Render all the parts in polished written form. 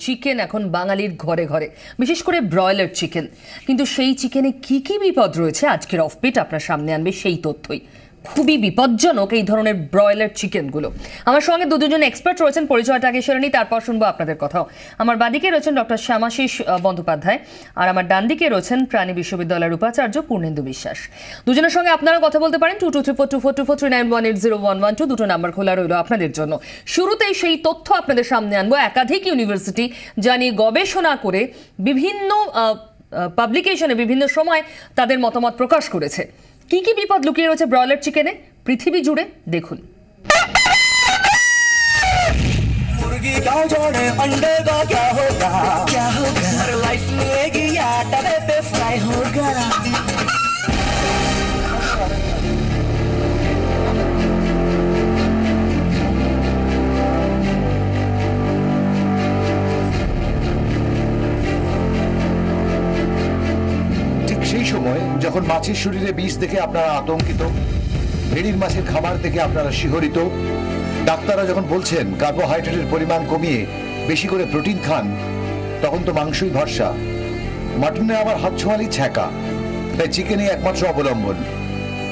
Chicken এখন বাঙালির ঘরে ঘরে, বিশেষ করে ব্রয়লার চিকেন। কিন্তু সেই চিকেনে কি কি বিপদ রয়েছে আজকের অফবিট আপনার সামনে আনবে সেই তথ্যই। খুবই বিপজ্জনক এই ধরনের ব্রয়লার চিকেনগুলো। আমার সঙ্গে দুজন এক্সপার্ট রয়েছেন, পরিচয়টা আগে সেরে নিই, তারপর শুনবো আপনাদের কথাও। আমার বাদিকে রয়েছেন ডক্টর শ্যামাশিস বন্দ্যোপাধ্যায়, আর আমার ডান দিকে রয়েছেন প্রাণী বিশ্ববিদ্যালয়ের উপাচার্য পূর্ণেন্দু বিশ্বাস। দুজনের সঙ্গে আপনারা কথা বলতে পারেন 22342424391812, দুটো নাম্বার খোলা রইল আপনাদের জন্য। শুরুতেই সেই তথ্য আপনাদের সামনে আনবো। একাধিক ইউনিভার্সিটি যা নিয়ে গবেষণা করে বিভিন্ন পাবলিকেশনে বিভিন্ন সময় তাদের মতামত প্রকাশ করেছে। কি কি বিপদ লুকিয়ে রয়েছে ব্রয়লার চিকেনে পৃথিবী জুড়ে দেখুন। मुर्गी गाँव जोड़े अंडे का क्या होगा, क्या होगा, हर लाइफ मिलेगी या तवे पे फ्राई होगा। সেই সময় যখন মাছের শরীরে বিষ দেখে আপনারা আতঙ্কিত, ভেড়ির মাছের খাবার দেখে আপনারা শিহরিত, ডাক্তাররা যখন বলছেন কার্বোহাইড্রেটের পরিমাণ কমিয়ে বেশি করে প্রোটিন খান, তখন তো মাংসই ভরসা। মাটনে আবার হাত ছোঁয়ালি ছ্যাঁকা, তাই চিকেনই একমাত্র অবলম্বন।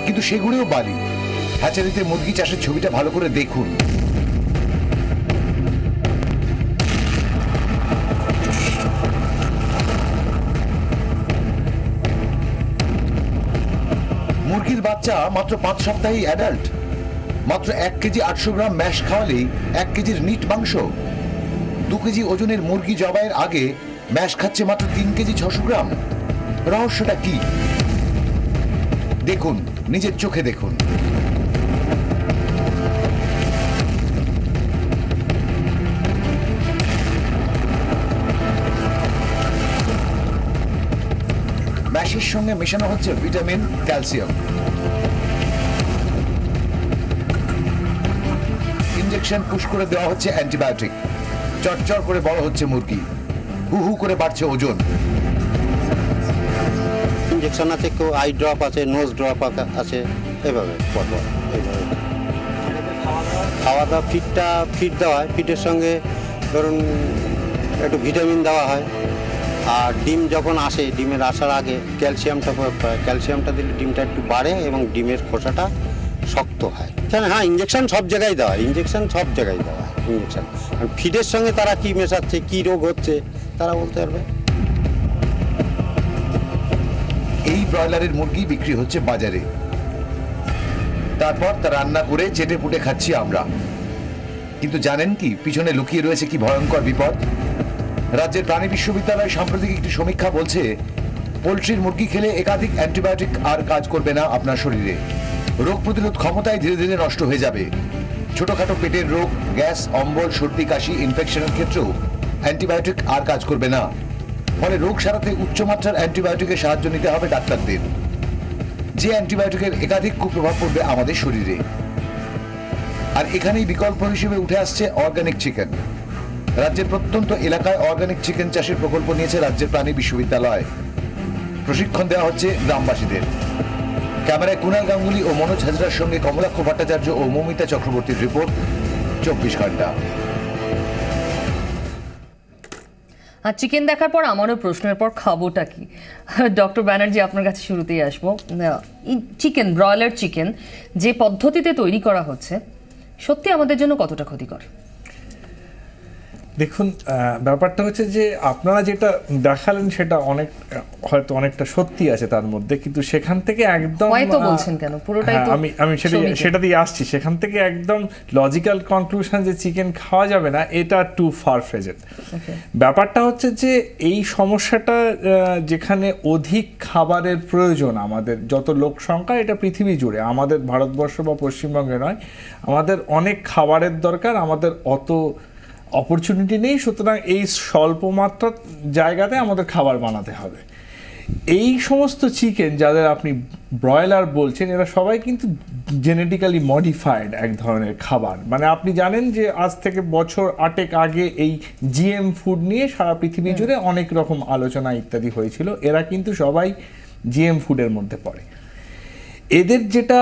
কিন্তু সেগুলোও বালি। হ্যাচারিতে মুরগি চাষের ছবিটা ভালো করে দেখুন। মুরগির বাচ্চা মাত্র 5 সপ্তাহেই অ্যাডাল্ট। মাত্র 1 কেজি 800 গ্রাম ম্যাশ খাওয়ালেই 1 কেজির নিট মাংস। 2 কেজি ওজনের মুরগি জবাইয়ের আগে ম্যাশ খাচ্ছে মাত্র 3 কেজি 600 গ্রাম। রহস্যটা কি দেখুন, নিজের চোখে দেখুন। ম্যাশের সঙ্গে মেশানো হচ্ছে ভিটামিন, ক্যালসিয়াম। ইনজেকশন পুশ করে দেওয়া হচ্ছে অ্যান্টিবায়োটিক। চটচর করে বড় হচ্ছে মুরগি, হু হু করে বাড়ছে ওজন। ইনজেকশন আছে, কেউ আই ড্রপ আছে, নোজ ড্রপ আছে, এভাবে খাওয়া দাওয়া ফিড দেওয়া হয়। ফিডের সঙ্গে ধরুন একটু ভিটামিন দেওয়া হয়। আর ডিম যখন আসে, ডিমের আসার আগে ক্যালসিয়ামটা দিলে ডিমটা একটু বাড়ে এবং ডিমের খোসাটা শক্ত হয়। হ্যাঁ, ইঞ্জেকশন সব জায়গায় দেওয়া হয়, ইঞ্জেকশন ফিডের সঙ্গে তারা কি মেশাচ্ছে, কি রোগ হচ্ছে তারা বলতে পারবে। এই ব্রয়লারের মুরগি বিক্রি হচ্ছে বাজারে, তারপর তা রান্না করে চেটে পুটে খাচ্ছি আমরা। কিন্তু জানেন কি পিছনে লুকিয়ে রয়েছে কি ভয়ঙ্কর বিপদ? রাজ্যের প্রাণী বিশ্ববিদ্যালয় সাম্প্রতিক একটি সমীক্ষা বলছে, পোলট্রির মুরগি খেলে একাধিক অ্যান্টিবায়োটিক আর কাজ করবে না আপনার শরীরে। রোগ প্রতিরোধ ক্ষমতায় ধীরে ধীরে নষ্ট হয়ে যাবে। ছোটখাটো পেটের রোগ, গ্যাস, অম্বল, সর্দি, কাশি, ইনফেকশনের ক্ষেত্রেও অ্যান্টিবায়োটিক আর কাজ করবে না। ফলে রোগ সারাতে উচ্চমাত্রার অ্যান্টিবায়োটিকের সাহায্য নিতে হবে ডাক্তারদের। যে অ্যান্টিবায়োটিকের একাধিক কুপ্রভাব পড়বে আমাদের শরীরে। আর এখানেই বিকল্প হিসেবে উঠে আসছে অর্গানিক চিকেন। রাজ্যের প্রত্যন্ত এলাকায় অর্গানিক চিকেন চাষের প্রকল্প নিয়েছে রাজ্যের প্রাণী বিশ্ববিদ্যালয়। প্রশিক্ষণ দেওয়া হচ্ছে গ্রামবাসীদের। ক্যামেরায় কুণাল গাঙ্গুলি ও মনোজ হাজরার সঙ্গে কমলাক্ষ ভট্টাচার্য ও মৌমিতা চক্রবর্তীর রিপোর্ট, 24 ঘন্টা। আর চিকেন দেখার পর আমারও প্রশ্নের পর খাবোটা কি? ডক্টর ব্যানার্জি, আপনার কাছে শুরুতেই আসবো। চিকেন, ব্রয়লার চিকেন যে পদ্ধতিতে তৈরি করা হচ্ছে, সত্যি আমাদের জন্য কতটা ক্ষতিকর? দেখুন, ব্যাপারটা হচ্ছে যে আপনারা যেটা দেখালেন সেটা হয়তো অনেকটা সত্যি আছে তার মধ্যে, কিন্তু সেখান থেকে একদম হয়তো বলছেন কেন, পুরোটাই তো আমি সেটা দিয়ে আসছি। সেখান থেকে একদম লজিক্যাল কনক্লুশন যে চিকেন খাওয়া যাবে না, এটা টু ফার ফেজেড। ব্যাপারটা হচ্ছে যে এই সমস্যাটা যেখানে অধিক খাবারের প্রয়োজন, আমাদের যত লোক সংখ্যা এটা পৃথিবী জুড়ে, আমাদের ভারতবর্ষ বা পশ্চিমবঙ্গে নয়, আমাদের অনেক খাবারের দরকার, আমাদের অত অপরচুনিটি নেই। সুতরাং এই স্বল্প মাত্রার জায়গাতে আমাদের খাবার বানাতে হবে। এই সমস্ত চিকেন যাদের আপনি ব্রয়লার বলছেন, এরা সবাই কিন্তু জেনেটিক্যালি মডিফাইড এক ধরনের খাবার। মানে আপনি জানেন যে আজ থেকে বছর 8 আগে এই জিএম ফুড নিয়ে সারা পৃথিবী জুড়ে অনেক রকম আলোচনা ইত্যাদি হয়েছিল। এরা কিন্তু সবাই জিএম ফুডের মধ্যে পড়ে। এদের যেটা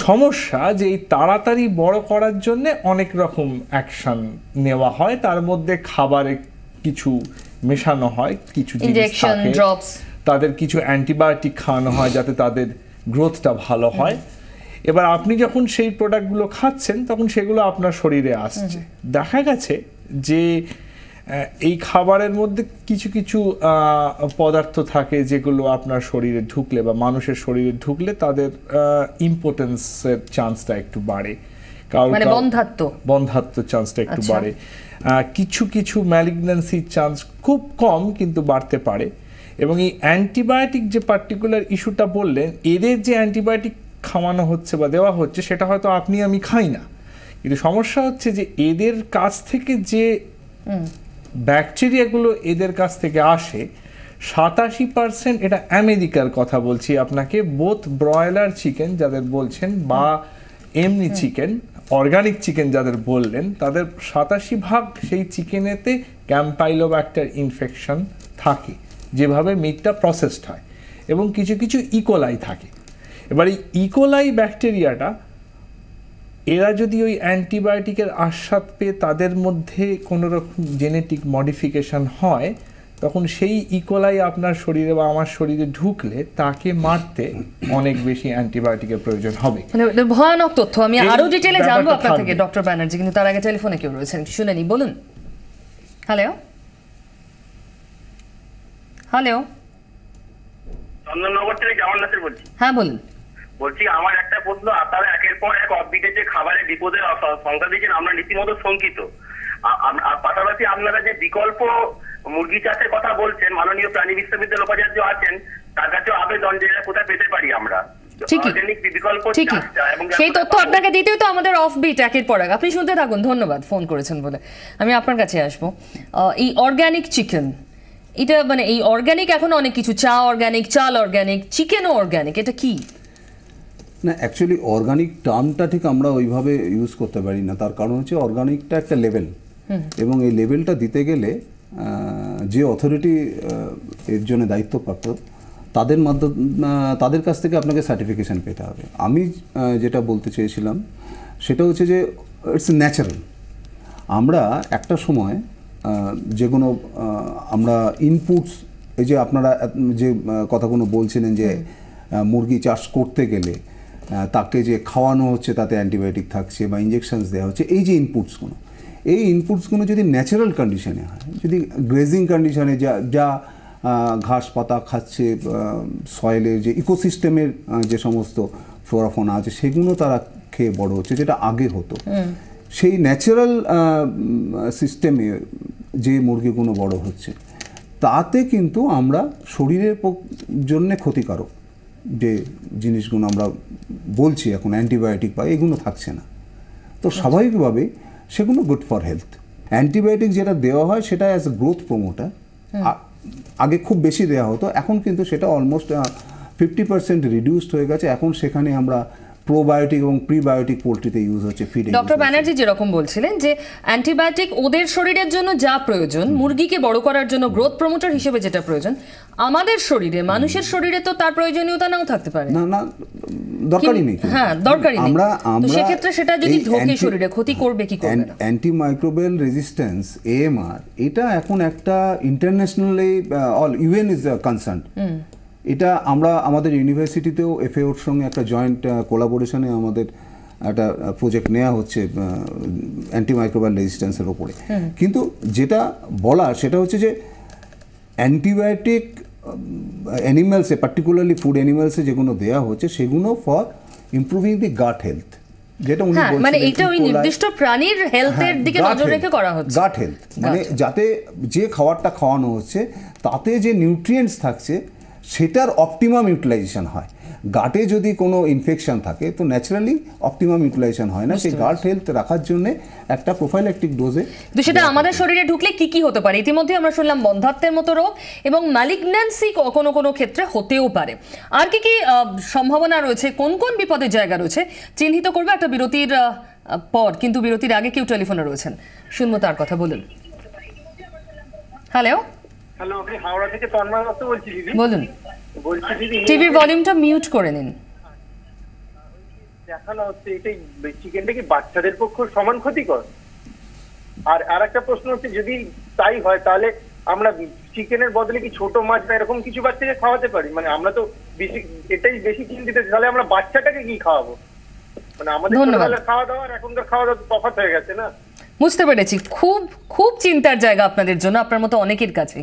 সমস্যা যে এই তাড়াতাড়ি বড় করার জন্য অনেক রকম অ্যাকশন নেওয়া হয়, তার মধ্যে খাবারে কিছু মেশানো হয়, কিছু ইনজেকশন, ড্রপস, তাদের কিছু অ্যান্টিবায়োটিক খাওয়ানো হয় যাতে তাদের গ্রোথটা ভালো হয়। এবার আপনি যখন সেই প্রোডাক্টগুলো খাচ্ছেন তখন সেগুলো আপনার শরীরে আসছে। দেখা গেছে যে এই খাবারের মধ্যে কিছু কিছু পদার্থ থাকে যেগুলো আপনার শরীরে ঢুকলে বা মানুষের শরীরে ঢুকলে তাদের ইম্পোটেন্সের চান্সটা একটু বাড়ে, মানে বন্ধাত্ম চান্সটা একটু বাড়ে। কিছু কিছু ম্যালিগন্যান্সির চান্স খুব কম কিন্তু বাড়তে পারে। এবং এই অ্যান্টিবায়োটিক যে পার্টিকুলার ইস্যুটা বললেন, এদের যে অ্যান্টিবায়োটিক খাওয়ানো হচ্ছে বা দেওয়া হচ্ছে সেটা হয়তো আপনি আমি খাই না, কিন্তু সমস্যা হচ্ছে যে এদের কাছ থেকে যে ব্যাকটেরিয়াগুলো এদের কাছ থেকে আসে 87% এটা আমেরিকার কথা বলছি আপনাকে, বোথ ব্রয়লার চিকেন যাদের বলছেন বা এমনি চিকেন, অর্গানিক চিকেন যাদের বললেন, তাদের 87% সেই চিকেনেতে ক্যাম্পাইলোব্যাক্টার ইনফেকশন থাকে যেভাবে মিটটা প্রসেসড হয়, এবং কিছু কিছু ইকোলাই থাকে। এবার এই ইকোলাই ব্যাকটেরিয়াটা এরা যদি ওই অ্যান্টিবায়োটিকের আস্বাদ পেয়ে তাদের মধ্যে কোনো রকম জেনেটিক মডিফিকেশন হয়, তখন সেই ইকোলাই আপনার শরীরে বা আমার শরীরে ঢুকলে তাকে মারতে অনেক বেশি অ্যান্টিবায়োটিকের প্রয়োজন হবে। ভয়ানক তথ্য, আমি আরো ডিটেইলে জানবো আপনার থেকে ডক্টর ব্যানার্জি, কিন্তু তার আগে টেলিফোনে কেউ রয়েছেন, শুনে নি। বলুন। হ্যালো হ্যালো, চন্দননগর থেকে জামান নাসির বলছি। হ্যাঁ বলুন। বলছি আমার একটা প্রশ্ন, আপনারা একের পর এক অফবিটে যে খাবারের বিপদের সংখ্যা দিয়েছেন আমরা রীতিমতো শঙ্কিত। পাশাপাশি আপনারা যে বিকল্প মুরগি চাষের কথা বলছেন, মাননীয় প্রাণী বিশ্ববিদ্যালয়ের উপাচার্য আছেন, তার কাছেও আবেদন যে কোথায় পেতে পারি আমরা ঠিকই। সেই তথ্য আপনাকে দিতেই তো আমাদের অফবিট একের পর এক। আপনি শুনতে থাকুন, ধন্যবাদ ফোন করেছেন বলে। আমি আপনার কাছে আসবো। এই অর্গানিক চিকেন, এটা মানে এই অর্গানিক এখন অনেক কিছু, চা অর্গানিক, চাল অর্গানিক, চিকেনও অর্গানিক, এটা কি? না, অ্যাকচুয়ালি অর্গানিক টার্মটা ঠিক আমরা ওইভাবে ইউজ করতে পারি না। তার কারণ হচ্ছে অর্গানিকটা একটা লেভেল, এবং এই লেভেলটা দিতে গেলে যে অথরিটি এর জন্য দায়িত্বপ্রাপ্ত তাদের কাছ থেকে আপনাকে সার্টিফিকেশান পেতে হবে। আমি যেটা বলতে চেয়েছিলাম সেটা হচ্ছে যে ইটস ন্যাচারাল। আমরা একটা সময় যেগুলো আমরা ইনপুটস, এই যে আপনারা যে কথাগুলো বলছিলেন যে মুরগি চাষ করতে গেলে তাকে যে খাওয়ানো হচ্ছে তাতে অ্যান্টিবায়োটিক থাকছে বা ইঞ্জেকশনস দেওয়া হচ্ছে, এই যে ইনপুটসগুলো, এই ইনপুটসগুলো যদি ন্যাচারাল কন্ডিশনে হয়, যদি গ্রেজিং কন্ডিশনে যা ঘাস পাতা খাচ্ছে, সয়েলের যে ইকোসিস্টেমের যে সমস্ত ফ্লোরাফোনা আছে সেগুলো তারা খেয়ে বড় হচ্ছে, যেটা আগে হতো, সেই ন্যাচারাল সিস্টেমে যে মুরগিগুলো বড় হচ্ছে তাতে কিন্তু আমরা শরীরের জন্যে ক্ষতিকারক যে জিনিসগুলো আমরা বলছি এখন অ্যান্টিবায়োটিক বা এগুলো থাকছে না। তো স্বাভাবিকভাবে সেগুলো গুড ফর হেলথ। অ্যান্টিবায়োটিক যেটা দেওয়া হয় সেটা অ্যাজ এ গ্রোথ প্রমোটার, আগে খুব বেশি দেওয়া হতো, এখন কিন্তু সেটা অলমোস্ট 50% রিডিউসড হয়ে গেছে। এখন সেখানে আমরা প্রোবায়োটিক এবং প্রিবায়োটিক পোলট্রিতে ইউজ হচ্ছে ফিডে। ডক্টর ব্যানার্জি যেরকম বলছিলেন যে অ্যান্টিবায়োটিক ওদের শরীরের জন্য যা প্রয়োজন, মুরগিকে বড় করার জন্য গ্রোথ প্রমোটার হিসেবে যেটা প্রয়োজন, আমাদের শরীরে, মানুষের শরীরে তো তার প্রয়োজনীয়তা নাও থাকতে পারে। না, দরকারই নেই। হ্যাঁ, দরকারই নেই। তো সেক্ষেত্রে সেটা যদি ঢোকে শরীরে, ক্ষতি করবে কি করবে না? অ্যান্টিমাইক্রোবিয়াল রেজিস্ট্যান্স AMR, এটা এখন একটা internationally all UN is concern. এটা আমরা আমাদের ইউনিভার্সিটিতেও FAOর সঙ্গে একটা জয়েন্ট কোলাবোরেশনে আমাদের একটা প্রজেক্ট নেওয়া হচ্ছে অ্যান্টিমাইক্রোবিয়াল রেজিস্ট্যান্সের ওপরে। কিন্তু যেটা বলা সেটা হচ্ছে যে অ্যান্টিবায়োটিক অ্যানিম্যালসে, পার্টিকুলারলি ফুড অ্যানিম্যালসে যেগুলো দেওয়া হচ্ছে সেগুলো for improving the gut health, যেটা উনি বলছেন, মানে এটা ওই নির্দিষ্ট প্রাণীর হেলথের দিকে নজর রেখে করা হচ্ছে। গাট হেলথ মানে যাতে যে খাবারটা খাওয়ানো হচ্ছে তাতে যে নিউট্রিয়েন্টস থাকছে সেটার অপটিমাম ইউটিলাইজেশন হয়। গাটে যদি কোনো ইনফেকশন থাকে তো ন্যাচারালি অপটিমাম ইউটিলাইজেশন হয় না। সেই গাট হেলথ রাখার জন্য একটা প্রোফাইল্যাকটিক ডোজে, তো সেটা আমাদের শরীরে ঢুকলে কি কি হতে পারে? ইতিমধ্যে আমরা শুনলাম বন্ধাত্বের মতো রোগ এবং ম্যালিগন্যান্সি কোনো কোনো ক্ষেত্রে হতেও পারে। আর কি কি সম্ভাবনা রয়েছে, কোন কোন বিপদের জায়গা রয়েছে, চিহ্নিত করবে একটা বিরতির পর। কিন্তু বিরতির আগে কেউ টেলিফোনে রয়েছেন, শুনবো তার কথা। বলুন। হ্যালো হ্যালো, আমি হাওড়া থেকে তন্ময় দত্ত বলছি দিদি। বলুন। বলছি দিদি, টিভির ভলিউমটা মিউট করে নিন। দেখানো হচ্ছে এটাই চিকেনটা কি বাচ্চাদের পক্ষে সমান ক্ষতিকর? আর একটা প্রশ্ন হচ্ছে, যদি তাই হয় তাহলে আমরা চিকেনের বদলে কি ছোট মাছ বা এরকম কিছু বাচ্চাকে খাওয়াতে পারি? মানে আমরা তো এটাই বেশি চিন্তিত, তাহলে আমরা বাচ্চাটাকে কি খাওয়াবো? মানে আমাদের ছোটবেলার খাওয়া দাওয়া আর এখনকার খাওয়া দাওয়া তফাৎ হয়ে গেছে না? বুঝতে পেরেছি, খুব খুব চিন্তার জায়গা আপনাদের জন্য, আপনার মতো অনেকের কাছে।